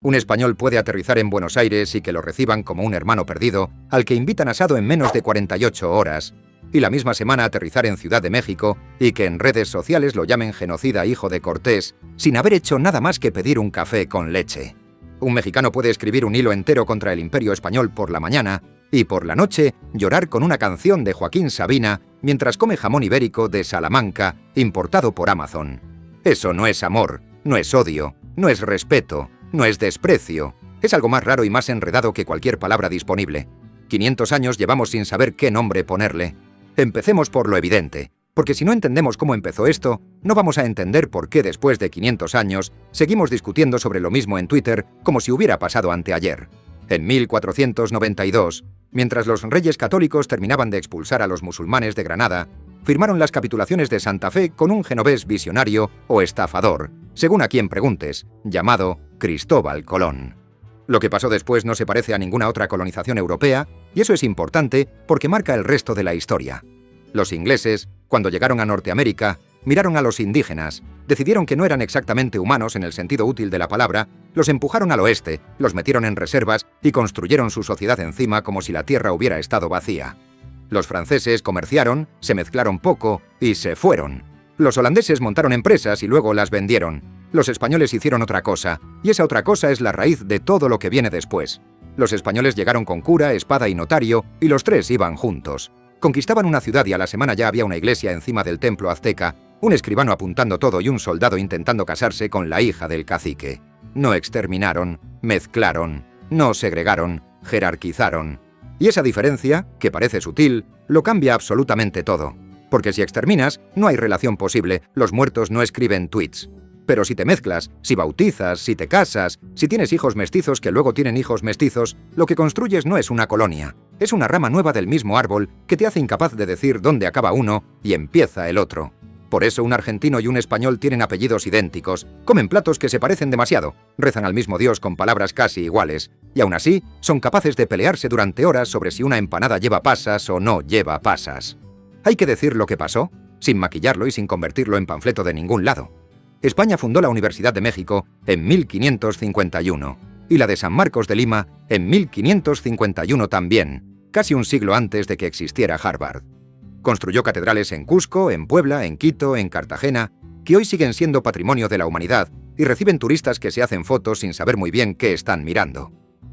Un español puede aterrizar en Buenos Aires y que lo reciban como un hermano perdido, al que invitan asado en menos de 48 horas, y la misma semana aterrizar en Ciudad de México y que en redes sociales lo llamen genocida hijo de Cortés, sin haber hecho nada más que pedir un café con leche. Un mexicano puede escribir un hilo entero contra el Imperio español por la mañana y por la noche llorar con una canción de Joaquín Sabina mientras come jamón ibérico de Salamanca importado por Amazon. Eso no es amor, no es odio, no es respeto, no es desprecio. Es algo más raro y más enredado que cualquier palabra disponible. 500 años llevamos sin saber qué nombre ponerle. Empecemos por lo evidente, porque si no entendemos cómo empezó esto, no vamos a entender por qué después de 500 años seguimos discutiendo sobre lo mismo en Twitter como si hubiera pasado anteayer. En 1492, mientras los reyes católicos terminaban de expulsar a los musulmanes de Granada, firmaron las capitulaciones de Santa Fe con un genovés visionario o estafador, según a quien preguntes, llamado Cristóbal Colón. Lo que pasó después no se parece a ninguna otra colonización europea, y eso es importante porque marca el resto de la historia. Los ingleses, cuando llegaron a Norteamérica, miraron a los indígenas, decidieron que no eran exactamente humanos en el sentido útil de la palabra, los empujaron al oeste, los metieron en reservas y construyeron su sociedad encima como si la tierra hubiera estado vacía. Los franceses comerciaron, se mezclaron poco y se fueron. Los holandeses montaron empresas y luego las vendieron. Los españoles hicieron otra cosa, y esa otra cosa es la raíz de todo lo que viene después. Los españoles llegaron con cura, espada y notario, y los tres iban juntos. Conquistaban una ciudad y a la semana ya había una iglesia encima del templo azteca, un escribano apuntando todo y un soldado intentando casarse con la hija del cacique. No exterminaron, mezclaron, no segregaron, jerarquizaron. Y esa diferencia, que parece sutil, lo cambia absolutamente todo. Porque si exterminas, no hay relación posible, los muertos no escriben tweets. Pero si te mezclas, si bautizas, si te casas, si tienes hijos mestizos que luego tienen hijos mestizos, lo que construyes no es una colonia. Es una rama nueva del mismo árbol que te hace incapaz de decir dónde acaba uno y empieza el otro. Por eso un argentino y un español tienen apellidos idénticos, comen platos que se parecen demasiado, rezan al mismo Dios con palabras casi iguales, y aún así son capaces de pelearse durante horas sobre si una empanada lleva pasas o no lleva pasas. Hay que decir lo que pasó, sin maquillarlo y sin convertirlo en panfleto de ningún lado. España fundó la Universidad de México en 1551 y la de San Marcos de Lima en 1551 también, casi un siglo antes de que existiera Harvard. Construyó catedrales en Cusco, en Puebla, en Quito, en Cartagena, que hoy siguen siendo patrimonio de la humanidad y reciben turistas que se hacen fotos sin saber muy bien qué están mirando.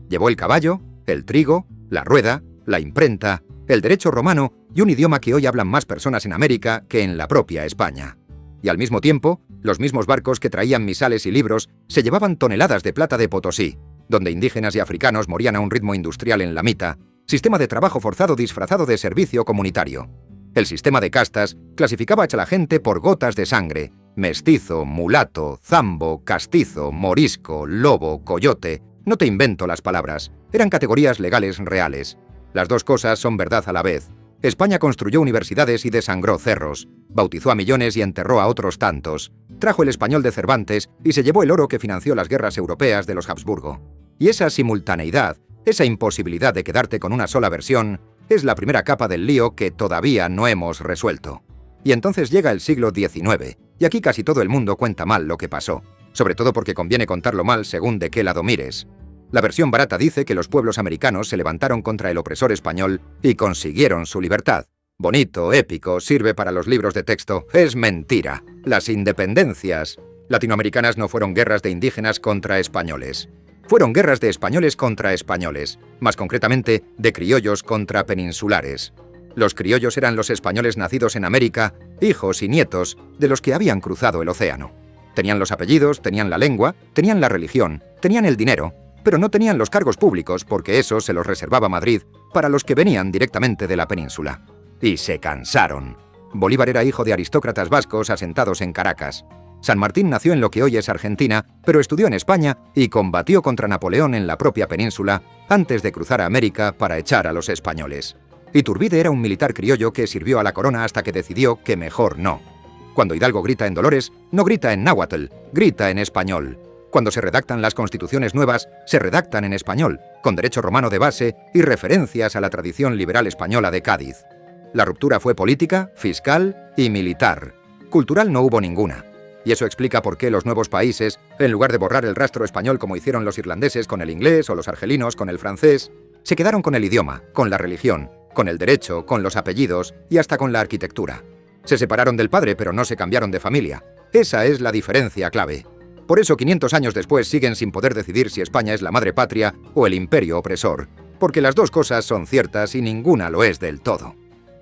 Llevó el caballo, el trigo, la rueda, la imprenta, el derecho romano y un idioma que hoy hablan más personas en América que en la propia España. Y al mismo tiempo, los mismos barcos que traían misales y libros se llevaban toneladas de plata de Potosí, donde indígenas y africanos morían a un ritmo industrial en la mitad, sistema de trabajo forzado disfrazado de servicio comunitario. El sistema de castas clasificaba a la gente por gotas de sangre: mestizo, mulato, zambo, castizo, morisco, lobo, coyote. No te invento las palabras, eran categorías legales reales. Las dos cosas son verdad a la vez. España construyó universidades y desangró cerros, bautizó a millones y enterró a otros tantos, trajo el español de Cervantes y se llevó el oro que financió las guerras europeas de los Habsburgo. Y esa simultaneidad, esa imposibilidad de quedarte con una sola versión, es la primera capa del lío que todavía no hemos resuelto. Y entonces llega el siglo XIX, y aquí casi todo el mundo cuenta mal lo que pasó, sobre todo porque conviene contarlo mal según de qué lado mires. La versión barata dice que los pueblos americanos se levantaron contra el opresor español y consiguieron su libertad. Bonito, épico, sirve para los libros de texto. Es mentira. Las independencias latinoamericanas no fueron guerras de indígenas contra españoles. Fueron guerras de españoles contra españoles, más concretamente de criollos contra peninsulares. Los criollos eran los españoles nacidos en América, hijos y nietos de los que habían cruzado el océano. Tenían los apellidos, tenían la lengua, tenían la religión, tenían el dinero, pero no tenían los cargos públicos porque eso se los reservaba Madrid para los que venían directamente de la península. Y se cansaron. Bolívar era hijo de aristócratas vascos asentados en Caracas. San Martín nació en lo que hoy es Argentina, pero estudió en España y combatió contra Napoleón en la propia península antes de cruzar a América para echar a los españoles. Iturbide era un militar criollo que sirvió a la corona hasta que decidió que mejor no. Cuando Hidalgo grita en Dolores, no grita en náhuatl, grita en español. Cuando se redactan las constituciones nuevas, se redactan en español, con derecho romano de base y referencias a la tradición liberal española de Cádiz. La ruptura fue política, fiscal y militar. Cultural no hubo ninguna. Y eso explica por qué los nuevos países, en lugar de borrar el rastro español como hicieron los irlandeses con el inglés o los argelinos con el francés, se quedaron con el idioma, con la religión, con el derecho, con los apellidos y hasta con la arquitectura. Se separaron del padre, pero no se cambiaron de familia. Esa es la diferencia clave. Por eso 500 años después siguen sin poder decidir si España es la madre patria o el imperio opresor, porque las dos cosas son ciertas y ninguna lo es del todo.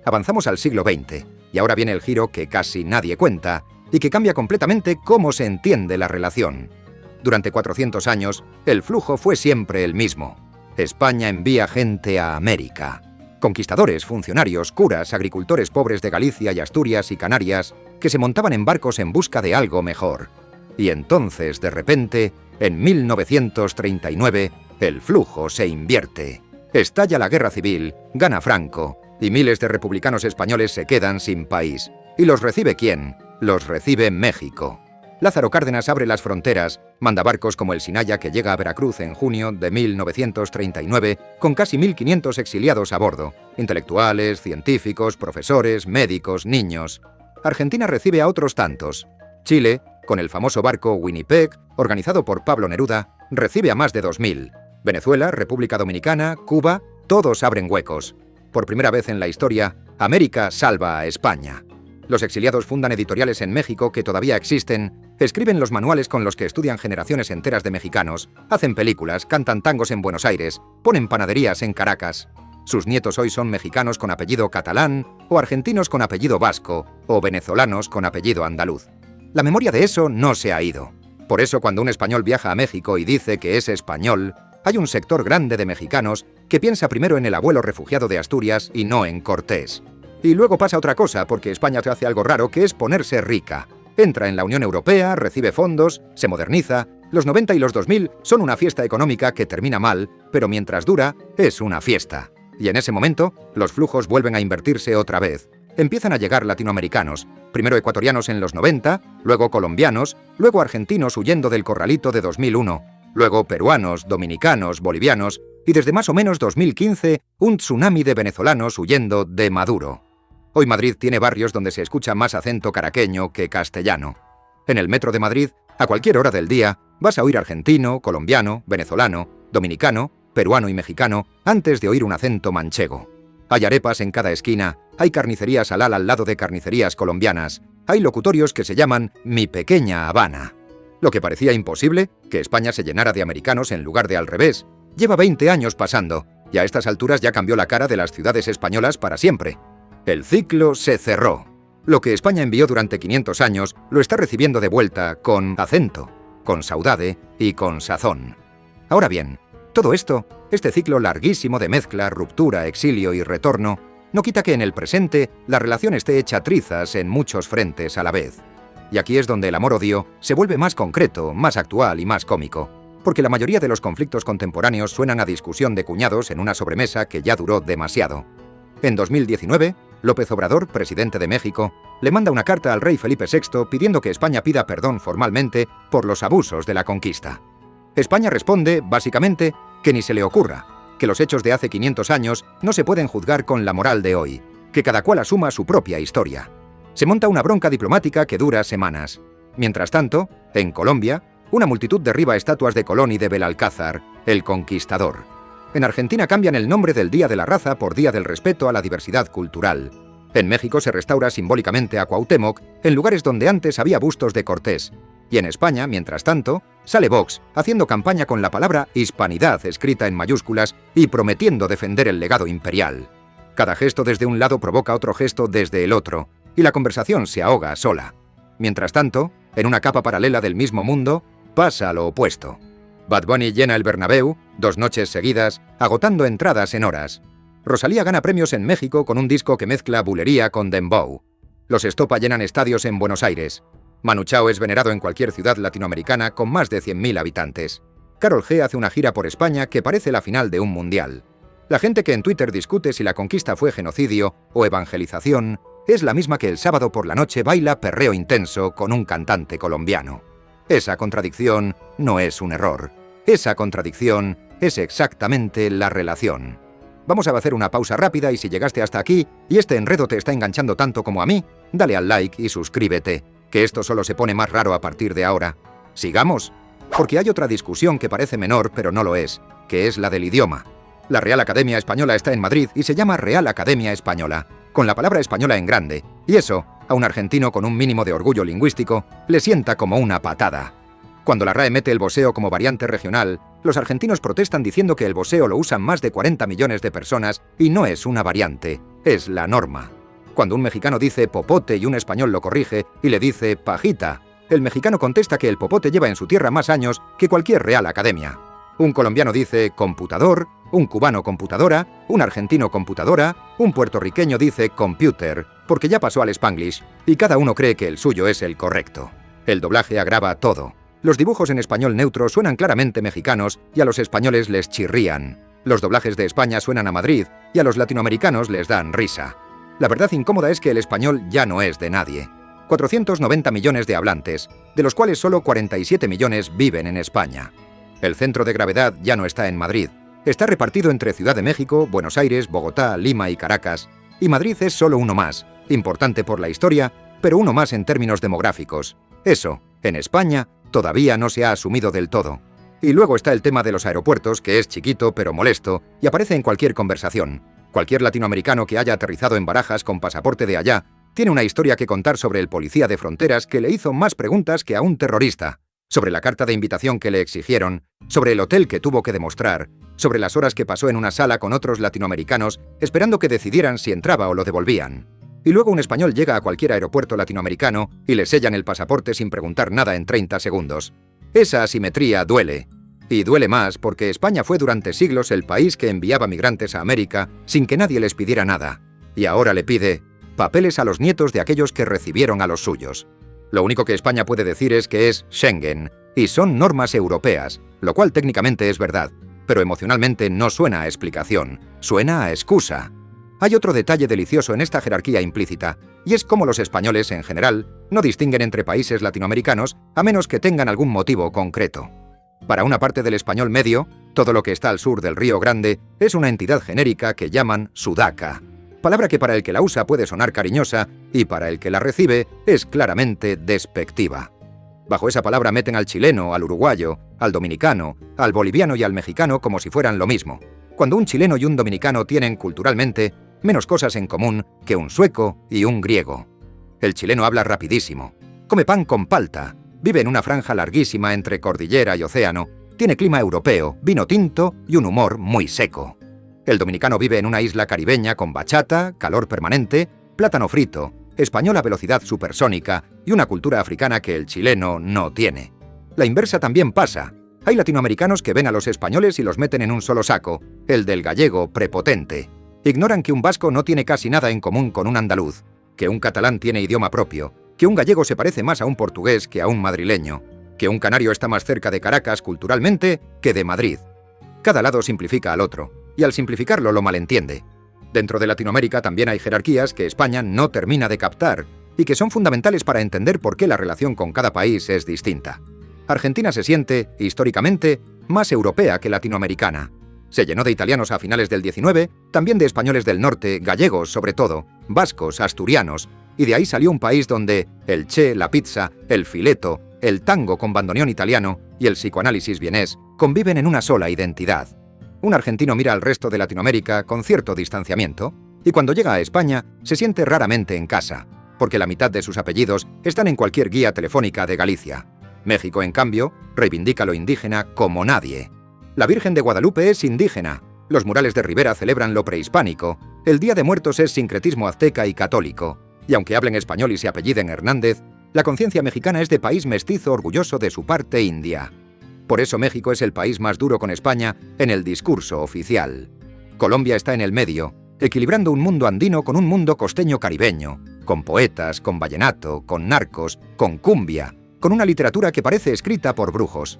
Avanzamos al siglo XX, y ahora viene el giro que casi nadie cuenta y que cambia completamente cómo se entiende la relación. Durante 400 años, el flujo fue siempre el mismo. España envía gente a América. Conquistadores, funcionarios, curas, agricultores pobres de Galicia y Asturias y Canarias, que se montaban en barcos en busca de algo mejor. Y entonces, de repente, en 1939, el flujo se invierte. Estalla la guerra civil, gana Franco, y miles de republicanos españoles se quedan sin país. ¿Y los recibe quién? Los recibe México. Lázaro Cárdenas abre las fronteras, manda barcos como el Sinaya que llega a Veracruz en junio de 1939 con casi 1.500 exiliados a bordo, intelectuales, científicos, profesores, médicos, niños. Argentina recibe a otros tantos. Chile, con el famoso barco Winnipeg, organizado por Pablo Neruda, recibe a más de 2.000. Venezuela, República Dominicana, Cuba, todos abren huecos. Por primera vez en la historia, América salva a España. Los exiliados fundan editoriales en México que todavía existen, escriben los manuales con los que estudian generaciones enteras de mexicanos, hacen películas, cantan tangos en Buenos Aires, ponen panaderías en Caracas. Sus nietos hoy son mexicanos con apellido catalán, o argentinos con apellido vasco, o venezolanos con apellido andaluz. La memoria de eso no se ha ido. Por eso cuando un español viaja a México y dice que es español, hay un sector grande de mexicanos que piensa primero en el abuelo refugiado de Asturias y no en Cortés. Y luego pasa otra cosa, porque España te hace algo raro, que es ponerse rica. Entra en la Unión Europea, recibe fondos, se moderniza. Los 90 y los 2000 son una fiesta económica que termina mal, pero mientras dura, es una fiesta. Y en ese momento, los flujos vuelven a invertirse otra vez. Empiezan a llegar latinoamericanos, primero ecuatorianos en los 90, luego colombianos, luego argentinos huyendo del corralito de 2001, luego peruanos, dominicanos, bolivianos, y desde más o menos 2015, un tsunami de venezolanos huyendo de Maduro. Hoy Madrid tiene barrios donde se escucha más acento caraqueño que castellano. En el metro de Madrid, a cualquier hora del día, vas a oír argentino, colombiano, venezolano, dominicano, peruano y mexicano antes de oír un acento manchego. Hay arepas en cada esquina, hay carnicerías halal al lado de carnicerías colombianas, hay locutorios que se llaman Mi Pequeña Habana. Lo que parecía imposible, que España se llenara de americanos en lugar de al revés, lleva 20 años pasando, y a estas alturas ya cambió la cara de las ciudades españolas para siempre. El ciclo se cerró. Lo que España envió durante 500 años lo está recibiendo de vuelta con acento, con saudade y con sazón. Ahora bien, todo esto, este ciclo larguísimo de mezcla, ruptura, exilio y retorno, no quita que en el presente la relación esté hecha trizas en muchos frentes a la vez. Y aquí es donde el amor-odio se vuelve más concreto, más actual y más cómico, porque la mayoría de los conflictos contemporáneos suenan a discusión de cuñados en una sobremesa que ya duró demasiado. En 2019, López Obrador, presidente de México, le manda una carta al rey Felipe VI pidiendo que España pida perdón formalmente por los abusos de la conquista. España responde, básicamente, que ni se le ocurra, que los hechos de hace 500 años no se pueden juzgar con la moral de hoy, que cada cual asuma su propia historia. Se monta una bronca diplomática que dura semanas. Mientras tanto, en Colombia, una multitud derriba estatuas de Colón y de Belalcázar, el Conquistador. En Argentina cambian el nombre del Día de la Raza por Día del Respeto a la Diversidad Cultural. En México se restaura simbólicamente a Cuauhtémoc en lugares donde antes había bustos de Cortés. Y en España, mientras tanto, sale Vox haciendo campaña con la palabra hispanidad escrita en mayúsculas y prometiendo defender el legado imperial. Cada gesto desde un lado provoca otro gesto desde el otro, y la conversación se ahoga sola. Mientras tanto, en una capa paralela del mismo mundo, pasa lo opuesto. Bad Bunny llena el Bernabéu, 2 noches seguidas, agotando entradas en horas. Rosalía gana premios en México con un disco que mezcla bulería con dembow. Los Estopa llenan estadios en Buenos Aires. Manu Chao es venerado en cualquier ciudad latinoamericana con más de 100.000 habitantes. Karol G hace una gira por España que parece la final de un mundial. La gente que en Twitter discute si la conquista fue genocidio o evangelización es la misma que el sábado por la noche baila perreo intenso con un cantante colombiano. Esa contradicción no es un error. Esa contradicción es exactamente la relación. Vamos a hacer una pausa rápida y si llegaste hasta aquí y este enredo te está enganchando tanto como a mí, dale al like y suscríbete, ¿Que esto solo se pone más raro a partir de ahora? ¿Sigamos? Porque hay otra discusión que parece menor, pero no lo es, que es la del idioma. La Real Academia Española está en Madrid y se llama Real Academia Española, con la palabra española en grande, y eso, a un argentino con un mínimo de orgullo lingüístico, le sienta como una patada. Cuando la RAE mete el voseo como variante regional, los argentinos protestan diciendo que el voseo lo usan más de 40 millones de personas y no es una variante, es la norma. Cuando un mexicano dice popote y un español lo corrige y le dice pajita, el mexicano contesta que el popote lleva en su tierra más años que cualquier Real Academia. Un colombiano dice computador, un cubano computadora, un argentino computadora, un puertorriqueño dice computer, porque ya pasó al Spanglish, y cada uno cree que el suyo es el correcto. El doblaje agrava todo. Los dibujos en español neutro suenan claramente mexicanos y a los españoles les chirrían. Los doblajes de España suenan a Madrid y a los latinoamericanos les dan risa. La verdad incómoda es que el español ya no es de nadie. 490 millones de hablantes, de los cuales solo 47 millones viven en España. El centro de gravedad ya no está en Madrid. Está repartido entre Ciudad de México, Buenos Aires, Bogotá, Lima y Caracas. Y Madrid es solo uno más, importante por la historia, pero uno más en términos demográficos. Eso, en España, todavía no se ha asumido del todo. Y luego está el tema de los aeropuertos, que es chiquito pero molesto y aparece en cualquier conversación. Cualquier latinoamericano que haya aterrizado en Barajas con pasaporte de allá tiene una historia que contar sobre el policía de fronteras que le hizo más preguntas que a un terrorista, sobre la carta de invitación que le exigieron, sobre el hotel que tuvo que demostrar, sobre las horas que pasó en una sala con otros latinoamericanos esperando que decidieran si entraba o lo devolvían. Y luego un español llega a cualquier aeropuerto latinoamericano y le sellan el pasaporte sin preguntar nada en 30 segundos. Esa asimetría duele. Y duele más porque España fue durante siglos el país que enviaba migrantes a América sin que nadie les pidiera nada. Y ahora le pide papeles a los nietos de aquellos que recibieron a los suyos. Lo único que España puede decir es que es Schengen, y son normas europeas, lo cual técnicamente es verdad, pero emocionalmente no suena a explicación, suena a excusa. Hay otro detalle delicioso en esta jerarquía implícita, y es cómo los españoles, en general, no distinguen entre países latinoamericanos a menos que tengan algún motivo concreto. Para una parte del español medio, todo lo que está al sur del Río Grande es una entidad genérica que llaman sudaca, palabra que para el que la usa puede sonar cariñosa y para el que la recibe es claramente despectiva. Bajo esa palabra meten al chileno, al uruguayo, al dominicano, al boliviano y al mexicano como si fueran lo mismo, cuando un chileno y un dominicano tienen, culturalmente, menos cosas en común que un sueco y un griego. El chileno habla rapidísimo, come pan con palta, vive en una franja larguísima entre cordillera y océano, tiene clima europeo, vino tinto y un humor muy seco. El dominicano vive en una isla caribeña con bachata, calor permanente, plátano frito, español a velocidad supersónica y una cultura africana que el chileno no tiene. La inversa también pasa. Hay latinoamericanos que ven a los españoles y los meten en un solo saco, el del gallego prepotente. Ignoran que un vasco no tiene casi nada en común con un andaluz, que un catalán tiene idioma propio, que un gallego se parece más a un portugués que a un madrileño, que un canario está más cerca de Caracas culturalmente que de Madrid. Cada lado simplifica al otro, y al simplificarlo lo malentiende. Dentro de Latinoamérica también hay jerarquías que España no termina de captar y que son fundamentales para entender por qué la relación con cada país es distinta. Argentina se siente, históricamente, más europea que latinoamericana. Se llenó de italianos a finales del XIX, también de españoles del norte, gallegos sobre todo, vascos, asturianos, y de ahí salió un país donde el che, la pizza, el fileto, el tango con bandoneón italiano y el psicoanálisis vienés conviven en una sola identidad. Un argentino mira al resto de Latinoamérica con cierto distanciamiento, y cuando llega a España se siente raramente en casa, porque la mitad de sus apellidos están en cualquier guía telefónica de Galicia. México, en cambio, reivindica lo indígena como nadie. La Virgen de Guadalupe es indígena, los murales de Rivera celebran lo prehispánico, el Día de Muertos es sincretismo azteca y católico, y aunque hablen español y se apelliden Hernández, la conciencia mexicana es de país mestizo orgulloso de su parte india. Por eso México es el país más duro con España en el discurso oficial. Colombia está en el medio, equilibrando un mundo andino con un mundo costeño caribeño, con poetas, con vallenato, con narcos, con cumbia, con una literatura que parece escrita por brujos.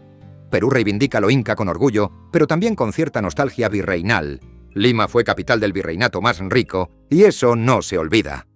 Perú reivindica lo inca con orgullo, pero también con cierta nostalgia virreinal. Lima fue capital del virreinato más rico, y eso no se olvida.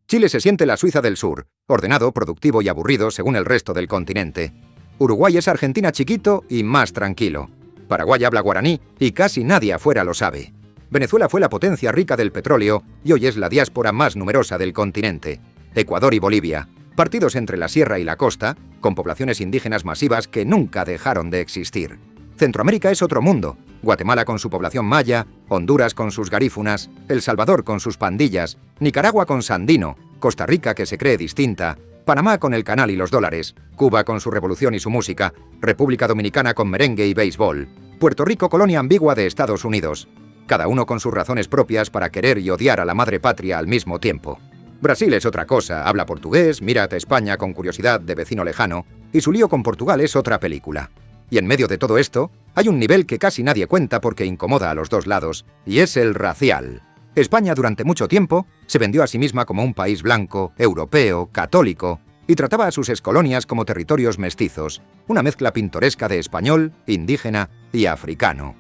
Chile se siente la Suiza del Sur, ordenado, productivo y aburrido según el resto del continente. Uruguay es Argentina chiquito y más tranquilo. Paraguay habla guaraní y casi nadie afuera lo sabe. Venezuela fue la potencia rica del petróleo y hoy es la diáspora más numerosa del continente. Ecuador y Bolivia. Partidos entre la sierra y la costa, con poblaciones indígenas masivas que nunca dejaron de existir. Centroamérica es otro mundo. Guatemala con su población maya, Honduras con sus garífunas, El Salvador con sus pandillas, Nicaragua con Sandino, Costa Rica que se cree distinta, Panamá con el canal y los dólares, Cuba con su revolución y su música, República Dominicana con merengue y béisbol, Puerto Rico colonia ambigua de Estados Unidos. Cada uno con sus razones propias para querer y odiar a la madre patria al mismo tiempo. Brasil es otra cosa, habla portugués, mira a España con curiosidad de vecino lejano, y su lío con Portugal es otra película. Y en medio de todo esto, hay un nivel que casi nadie cuenta porque incomoda a los dos lados, y es el racial. España durante mucho tiempo se vendió a sí misma como un país blanco, europeo, católico, y trataba a sus excolonias como territorios mestizos, una mezcla pintoresca de español, indígena y africano.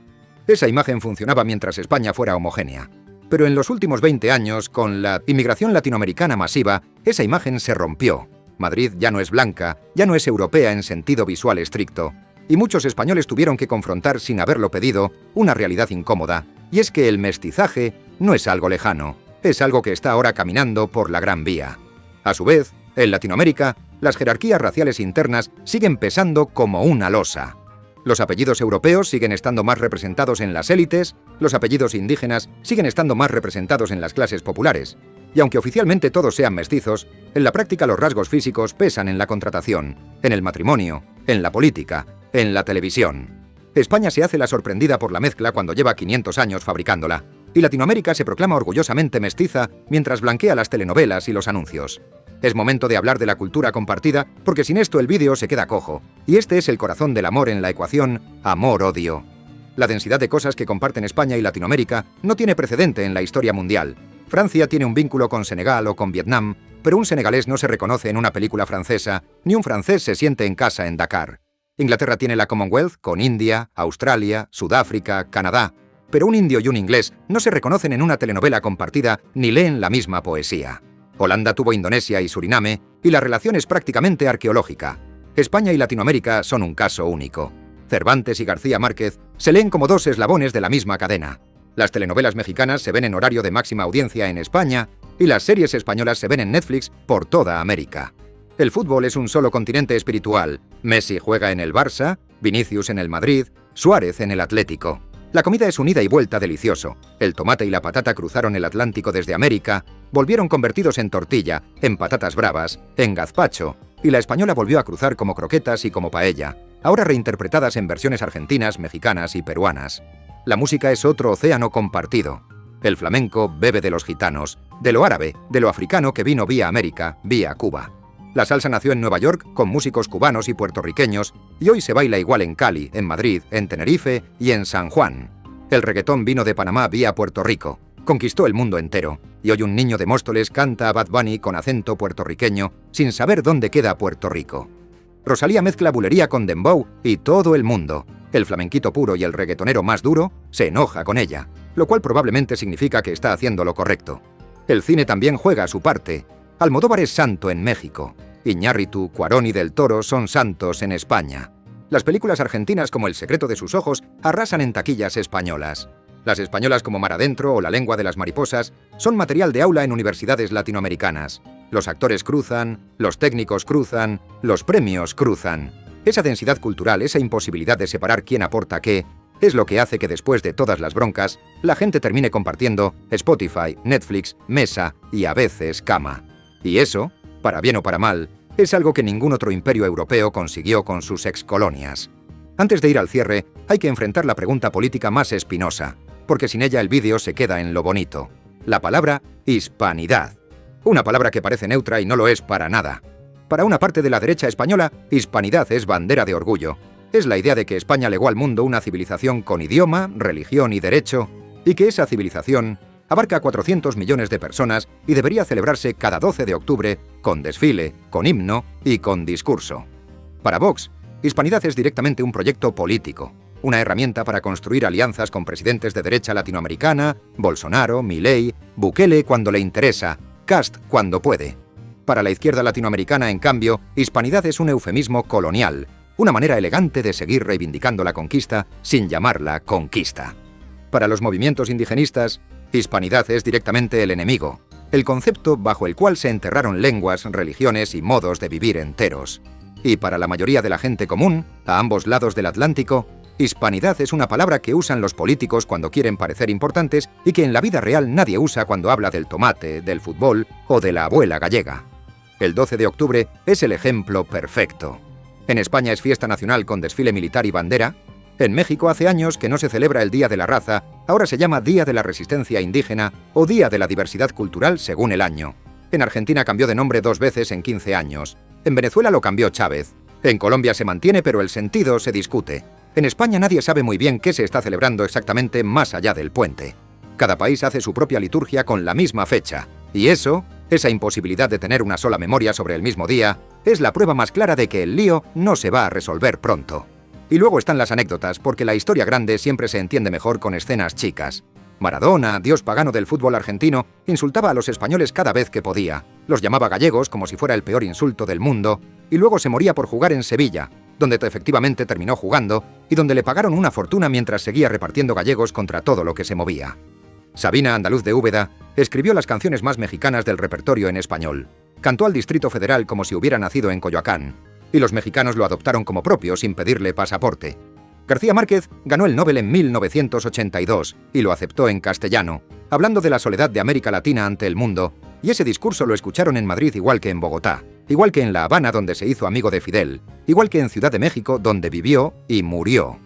Esa imagen funcionaba mientras España fuera homogénea. Pero en los últimos 20 años, con la inmigración latinoamericana masiva, esa imagen se rompió. Madrid ya no es blanca, ya no es europea en sentido visual estricto, y muchos españoles tuvieron que confrontar sin haberlo pedido una realidad incómoda, y es que el mestizaje no es algo lejano, es algo que está ahora caminando por la Gran Vía. A su vez, en Latinoamérica, las jerarquías raciales internas siguen pesando como una losa. Los apellidos europeos siguen estando más representados en las élites, los apellidos indígenas siguen estando más representados en las clases populares. Y aunque oficialmente todos sean mestizos, en la práctica los rasgos físicos pesan en la contratación, en el matrimonio, en la política, en la televisión. España se hace la sorprendida por la mezcla cuando lleva 500 años fabricándola, y Latinoamérica se proclama orgullosamente mestiza mientras blanquea las telenovelas y los anuncios. Es momento de hablar de la cultura compartida, porque sin esto el vídeo se queda cojo, y este es el corazón del amor en la ecuación amor-odio. La densidad de cosas que comparten España y Latinoamérica no tiene precedente en la historia mundial. Francia tiene un vínculo con Senegal o con Vietnam, pero un senegalés no se reconoce en una película francesa, ni un francés se siente en casa en Dakar. Inglaterra tiene la Commonwealth con India, Australia, Sudáfrica, Canadá, pero un indio y un inglés no se reconocen en una telenovela compartida ni leen la misma poesía. Holanda tuvo Indonesia y Suriname, y la relación es prácticamente arqueológica. España y Latinoamérica son un caso único. Cervantes y García Márquez se leen como dos eslabones de la misma cadena. Las telenovelas mexicanas se ven en horario de máxima audiencia en España, y las series españolas se ven en Netflix por toda América. El fútbol es un solo continente espiritual. Messi juega en el Barça, Vinicius en el Madrid, Suárez en el Atlético. La comida es un ida y vuelta delicioso. El tomate y la patata cruzaron el Atlántico desde América, volvieron convertidos en tortilla, en patatas bravas, en gazpacho, y la española volvió a cruzar como croquetas y como paella, ahora reinterpretadas en versiones argentinas, mexicanas y peruanas. La música es otro océano compartido. El flamenco bebe de los gitanos, de lo árabe, de lo africano que vino vía América, vía Cuba. La salsa nació en Nueva York con músicos cubanos y puertorriqueños y hoy se baila igual en Cali, en Madrid, en Tenerife y en San Juan. El reggaetón vino de Panamá vía Puerto Rico, conquistó el mundo entero y hoy un niño de Móstoles canta a Bad Bunny con acento puertorriqueño sin saber dónde queda Puerto Rico. Rosalía mezcla bulería con dembow y todo el mundo. El flamenquito puro y el reggaetonero más duro se enoja con ella, lo cual probablemente significa que está haciendo lo correcto. El cine también juega su parte. Almodóvar es santo en México. Iñárritu, Cuarón y Del Toro son santos en España. Las películas argentinas como El secreto de sus ojos arrasan en taquillas españolas. Las españolas como Mar Adentro o La lengua de las mariposas son material de aula en universidades latinoamericanas. Los actores cruzan, los técnicos cruzan, los premios cruzan. Esa densidad cultural, esa imposibilidad de separar quién aporta qué, es lo que hace que después de todas las broncas, la gente termine compartiendo Spotify, Netflix, mesa y a veces cama. Y eso, para bien o para mal, es algo que ningún otro imperio europeo consiguió con sus excolonias. Antes de ir al cierre, hay que enfrentar la pregunta política más espinosa, porque sin ella el vídeo se queda en lo bonito. La palabra hispanidad. Una palabra que parece neutra y no lo es para nada. Para una parte de la derecha española, hispanidad es bandera de orgullo. Es la idea de que España legó al mundo una civilización con idioma, religión y derecho, y que esa civilización abarca a 400 millones de personas y debería celebrarse cada 12 de octubre con desfile, con himno y con discurso. Para Vox, hispanidad es directamente un proyecto político, una herramienta para construir alianzas con presidentes de derecha latinoamericana, Bolsonaro, Milei, Bukele cuando le interesa, Kast cuando puede. Para la izquierda latinoamericana, en cambio, hispanidad es un eufemismo colonial, una manera elegante de seguir reivindicando la conquista sin llamarla conquista. Para los movimientos indigenistas, hispanidad es directamente el enemigo el concepto bajo el cual se enterraron lenguas, religiones y modos de vivir enteros. Y para la mayoría de la gente común, a ambos lados del Atlántico, hispanidad es una palabra que usan los políticos cuando quieren parecer importantes y que en la vida real nadie usa cuando habla del tomate, del fútbol o de la abuela gallega. El 12 de octubre es el ejemplo perfecto. En España es fiesta nacional con desfile militar y bandera. En México hace años que no se celebra el Día de la Raza, ahora se llama Día de la Resistencia Indígena o Día de la Diversidad Cultural según el año. En Argentina cambió de nombre 2 veces en 15 años. En Venezuela lo cambió Chávez. En Colombia se mantiene, pero el sentido se discute. En España nadie sabe muy bien qué se está celebrando exactamente más allá del puente. Cada país hace su propia liturgia con la misma fecha. Y esa imposibilidad de tener una sola memoria sobre el mismo día, es la prueba más clara de que el lío no se va a resolver pronto. Y luego están las anécdotas, porque la historia grande siempre se entiende mejor con escenas chicas. Maradona, dios pagano del fútbol argentino, insultaba a los españoles cada vez que podía. Los llamaba gallegos como si fuera el peor insulto del mundo, y luego se moría por jugar en Sevilla, donde efectivamente terminó jugando y donde le pagaron una fortuna mientras seguía repartiendo gallegos contra todo lo que se movía. Sabina Andaluz de Úbeda escribió las canciones más mexicanas del repertorio en español. Cantó al Distrito Federal como si hubiera nacido en Coyoacán, y los mexicanos lo adoptaron como propio sin pedirle pasaporte. García Márquez ganó el Nobel en 1982 y lo aceptó en castellano, hablando de la soledad de América Latina ante el mundo, y ese discurso lo escucharon en Madrid igual que en Bogotá, igual que en La Habana donde se hizo amigo de Fidel, igual que en Ciudad de México donde vivió y murió.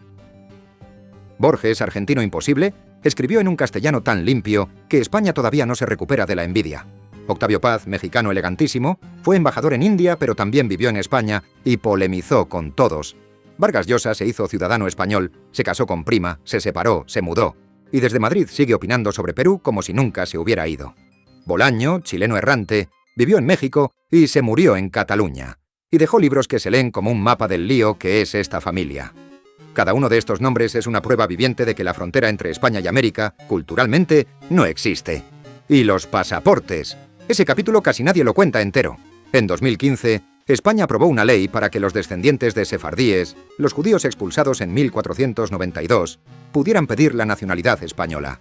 Borges, argentino imposible, escribió en un castellano tan limpio que España todavía no se recupera de la envidia. Octavio Paz, mexicano elegantísimo, fue embajador en India pero también vivió en España y polemizó con todos. Vargas Llosa se hizo ciudadano español, se casó con prima, se separó, se mudó, y desde Madrid sigue opinando sobre Perú como si nunca se hubiera ido. Bolaño, chileno errante, vivió en México y se murió en Cataluña, y dejó libros que se leen como un mapa del lío que es esta familia. Cada uno de estos nombres es una prueba viviente de que la frontera entre España y América, culturalmente, no existe. Y los pasaportes. Ese capítulo casi nadie lo cuenta entero. En 2015, España aprobó una ley para que los descendientes de sefardíes, los judíos expulsados en 1492, pudieran pedir la nacionalidad española.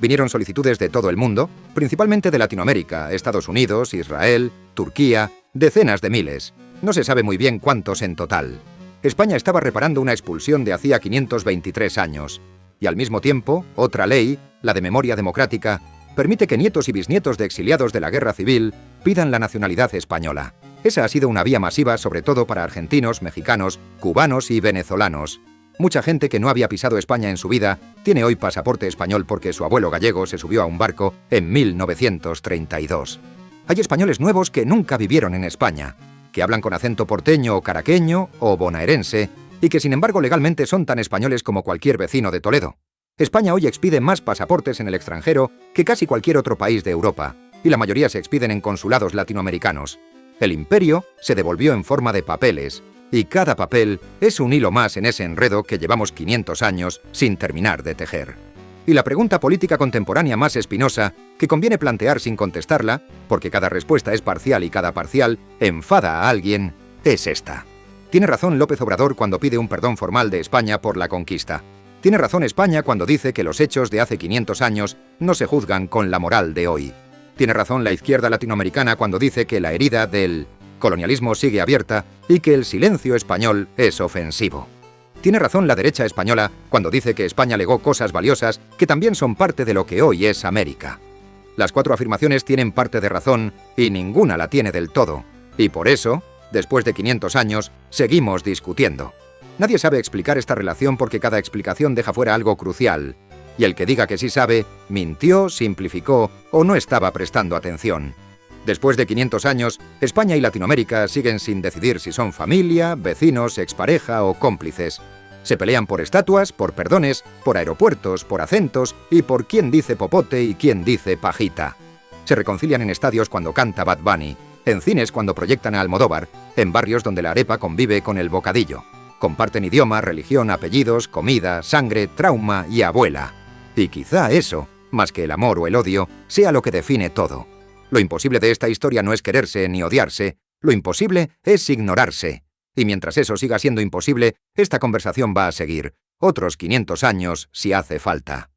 Vinieron solicitudes de todo el mundo, principalmente de Latinoamérica, Estados Unidos, Israel, Turquía, decenas de miles. No se sabe muy bien cuántos en total. España estaba reparando una expulsión de hacía 523 años. Y al mismo tiempo, otra ley, la de memoria democrática, permite que nietos y bisnietos de exiliados de la Guerra Civil pidan la nacionalidad española. Esa ha sido una vía masiva sobre todo para argentinos, mexicanos, cubanos y venezolanos. Mucha gente que no había pisado España en su vida tiene hoy pasaporte español porque su abuelo gallego se subió a un barco en 1932. Hay españoles nuevos que nunca vivieron en España, que hablan con acento porteño o caraqueño o bonaerense y que sin embargo legalmente son tan españoles como cualquier vecino de Toledo. España hoy expide más pasaportes en el extranjero que casi cualquier otro país de Europa, y la mayoría se expiden en consulados latinoamericanos. El imperio se devolvió en forma de papeles, y cada papel es un hilo más en ese enredo que llevamos 500 años sin terminar de tejer. Y la pregunta política contemporánea más espinosa, que conviene plantear sin contestarla, porque cada respuesta es parcial y cada parcial enfada a alguien, es esta. Tiene razón López Obrador cuando pide un perdón formal de España por la conquista. Tiene razón España cuando dice que los hechos de hace 500 años no se juzgan con la moral de hoy. Tiene razón la izquierda latinoamericana cuando dice que la herida del colonialismo sigue abierta y que el silencio español es ofensivo. Tiene razón la derecha española cuando dice que España legó cosas valiosas que también son parte de lo que hoy es América. Las 4 afirmaciones tienen parte de razón y ninguna la tiene del todo. Y por eso, después de 500 años, seguimos discutiendo. Nadie sabe explicar esta relación porque cada explicación deja fuera algo crucial. Y el que diga que sí sabe, mintió, simplificó o no estaba prestando atención. Después de 500 años, España y Latinoamérica siguen sin decidir si son familia, vecinos, expareja o cómplices. Se pelean por estatuas, por perdones, por aeropuertos, por acentos y por quién dice popote y quién dice pajita. Se reconcilian en estadios cuando canta Bad Bunny, en cines cuando proyectan a Almodóvar, en barrios donde la arepa convive con el bocadillo. Comparten idioma, religión, apellidos, comida, sangre, trauma y abuela. Y quizá eso, más que el amor o el odio, sea lo que define todo. Lo imposible de esta historia no es quererse ni odiarse, lo imposible es ignorarse. Y mientras eso siga siendo imposible, esta conversación va a seguir, otros 500 años si hace falta.